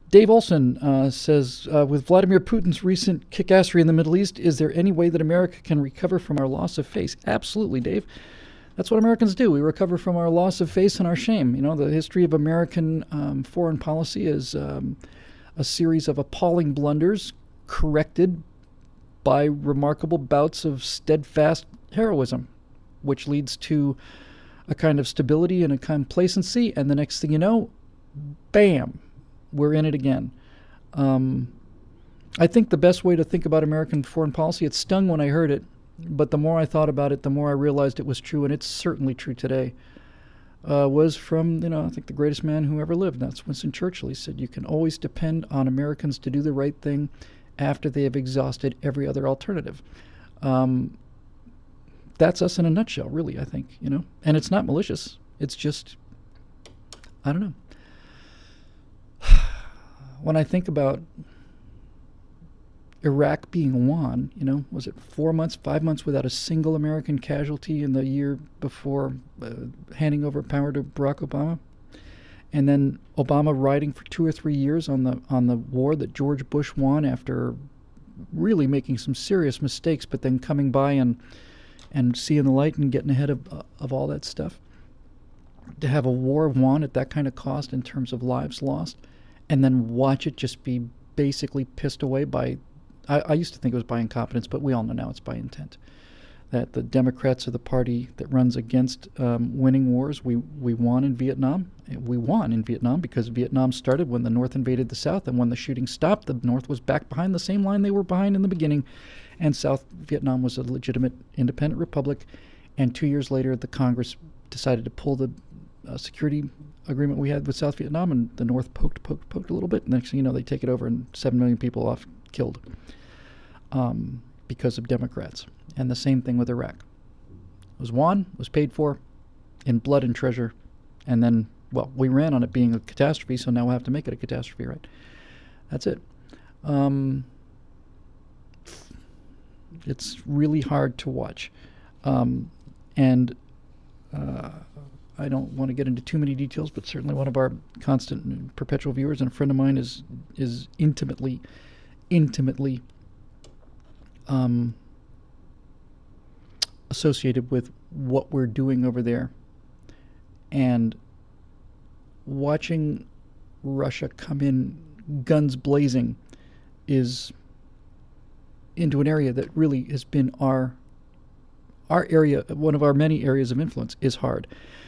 Dave Olson says, with Vladimir Putin's recent kickassery in the Middle East, is there any way that America can recover from our loss of face? Absolutely, Dave. That's what Americans do. We recover from our loss of face and our shame. You know, the history of American foreign policy is a series of appalling blunders corrected by remarkable bouts of steadfast heroism, which leads to a kind of stability and a complacency, and the next thing you know, bam, we're in it again. I think the best way to think about American foreign policy, it stung when I heard it, but the more I thought about it, the more I realized it was true, and it's certainly true today, was from, I think the greatest man who ever lived. That's Winston Churchill. He said, you can always depend on Americans to do the right thing after they have exhausted every other alternative. That's us in a nutshell, really, I think, And it's not malicious. It's just, I don't know. When I think about Iraq being won, was it 4 months, 5 months without a single American casualty in the year before handing over power to Barack Obama? And then Obama riding for 2 or 3 years on the war that George Bush won after really making some serious mistakes, but then coming by and seeing the light and getting ahead of all that stuff. To have a war won at that kind of cost in terms of lives lost, and then watch it just be basically pissed away by, I used to think it was by incompetence, but we all know now it's by intent. That the Democrats are the party that runs against winning wars. We won in Vietnam. We won in Vietnam because Vietnam started when the North invaded the South, and when the shooting stopped, the North was back behind the same line they were behind in the beginning, and South Vietnam was a legitimate independent republic. And 2 years later, the Congress decided to pull the security agreement we had with South Vietnam, and the North poked a little bit. Next thing you know, they take it over, and 7 million people killed because of Democrats. And the same thing with Iraq. It was won, was paid for in blood and treasure, and then, well, we ran on it being a catastrophe, so now we'll have to make it a catastrophe, right? That's it. It's really hard to watch. I don't want to get into too many details, but certainly one of our constant and perpetual viewers and a friend of mine is intimately associated with what we're doing over there. And watching Russia come in guns blazing is into an area that really has been our area, one of our many areas of influence, is hard.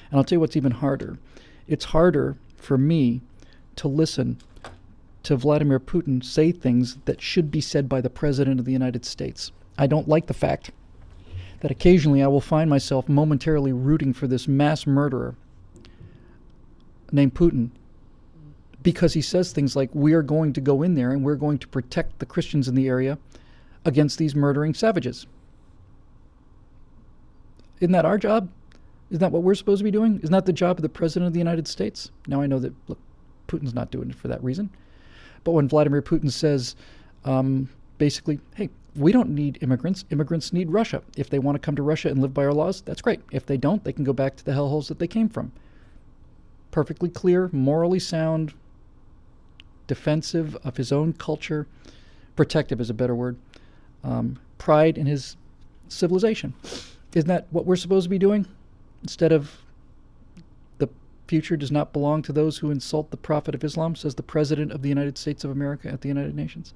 And I'll tell you what's even harder. It's harder for me to listen to Vladimir Putin say things that should be said by the President of the United States. I don't like the fact that occasionally I will find myself momentarily rooting for this mass murderer named Putin because he says things like, we are going to go in there and we're going to protect the Christians in the area against these murdering savages. Isn't that our job? Isn't that what we're supposed to be doing? Isn't that the job of the President of the United States? Now I know that, look, Putin's not doing it for that reason. But when Vladimir Putin says, basically, hey, we don't need immigrants. Immigrants need Russia. If they want to come to Russia and live by our laws, that's great. If they don't, they can go back to the hellholes that they came from. Perfectly clear, morally sound, defensive of his own culture, protective is a better word, pride in his civilization. Isn't that what we're supposed to be doing? Instead of the future does not belong to those who insult the Prophet of Islam, says the President of the United States of America at the United Nations.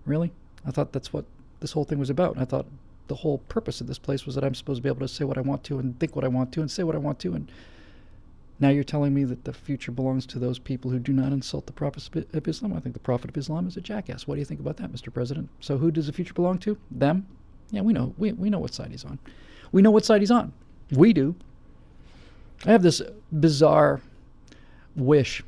Really? I thought that's what this whole thing was about. I thought the whole purpose of this place was that I'm supposed to be able to say what I want to and think what I want to and say what I want to. And now you're telling me that the future belongs to those people who do not insult the Prophet of Islam. I think the Prophet of Islam is a jackass. What do you think about that, Mr. President? So who does the future belong to? Them? Yeah, we know. We know what side he's on. We know what side he's on. We do. I have this bizarre wish,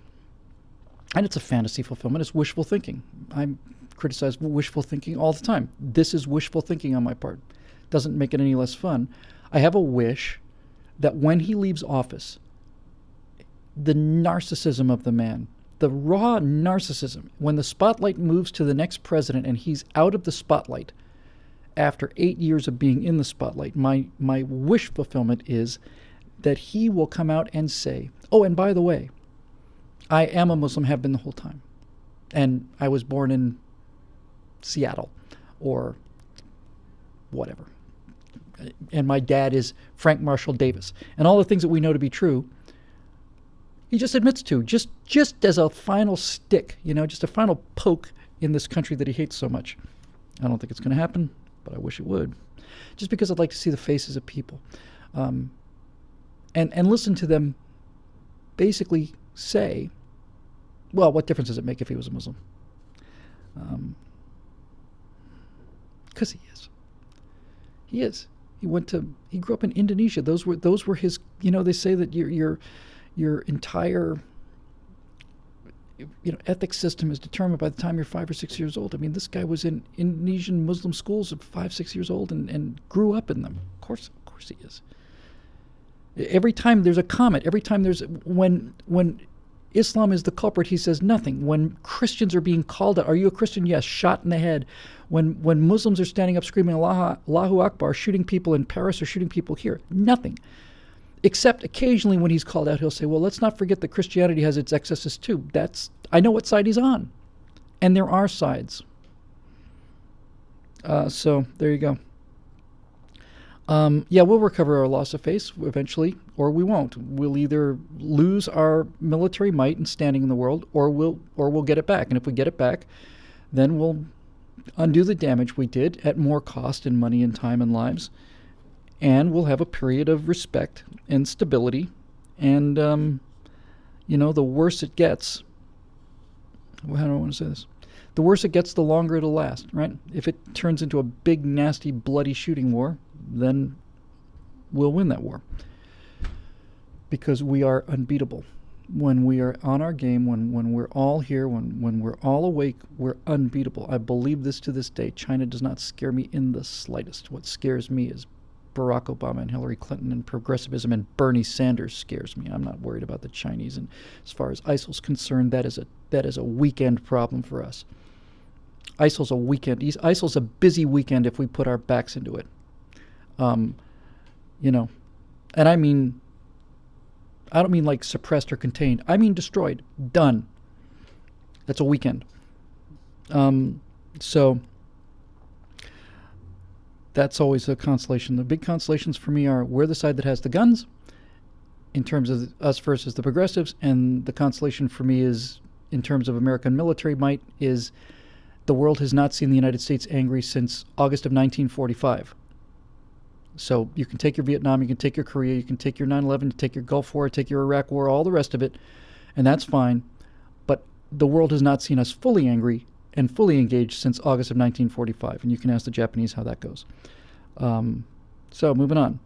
and it's a fantasy fulfillment. It's wishful thinking. I criticize wishful thinking all the time. This is wishful thinking on my part. Doesn't make it any less fun. I have a wish that when he leaves office, the narcissism of the man, the raw narcissism, when the spotlight moves to the next president and he's out of the spotlight after 8 years of being in the spotlight, my wish fulfillment is that he will come out and say, oh, and by the way, I am a Muslim, have been the whole time. and I was born in Seattle or whatever. And my dad is Frank Marshall Davis. And all the things that we know to be true, he just admits to, just as a final stick, just a final poke in this country that he hates so much. I don't think it's going to happen, but I wish it would. Just because I'd like to see the faces of people. And listen to them basically say, well, what difference does it make if he was a Muslim? Because he is. He is. He grew up in Indonesia. Those were his, they say that your entire ethics system is determined by the time you're 5 or 6 years old. I mean, this guy was in Indonesian Muslim schools at 5, 6 years old and grew up in them. Of course he is. Every time there's a comment, every time there's when Islam is the culprit, he says nothing. When Christians are being called out, are you a Christian? Yes, shot in the head. When Muslims are standing up screaming Allahu Akbar, shooting people in Paris or shooting people here, nothing. Except occasionally when he's called out, he'll say, well, let's not forget that Christianity has its excesses too. I know what side he's on. And there are sides. So there you go. We'll recover our loss of face eventually, or we won't. We'll either lose our military might and standing in the world, or we'll get it back. And if we get it back, then we'll undo the damage we did at more cost in money and time and lives. And we'll have a period of respect and stability. And, the worse it gets, how do I want to say this? The worse it gets, the longer it'll last, right? If it turns into a big, nasty, bloody shooting war, then we'll win that war. Because we are unbeatable. When we are on our game, when we're all here, when we're all awake, we're unbeatable. I believe this to this day. China does not scare me in the slightest. What scares me is Barack Obama and Hillary Clinton and progressivism, and Bernie Sanders scares me. I'm not worried about the Chinese. And as far as ISIL's concerned, that is a weekend problem for us. ISIL's a weekend. ISIL's a busy weekend if we put our backs into it. And I don't mean like suppressed or contained. I mean destroyed. Done. That's a weekend. So that's always a consolation. The big consolations for me are we're the side that has the guns in terms of us versus the progressives, and the consolation for me is in terms of American military might is the world has not seen the United States angry since August of 1945. So you can take your Vietnam, you can take your Korea, you can take your 9/11, take your Gulf War, take your Iraq War, all the rest of it, and that's fine. But the world has not seen us fully angry and fully engaged since August of 1945, and you can ask the Japanese how that goes. So moving on.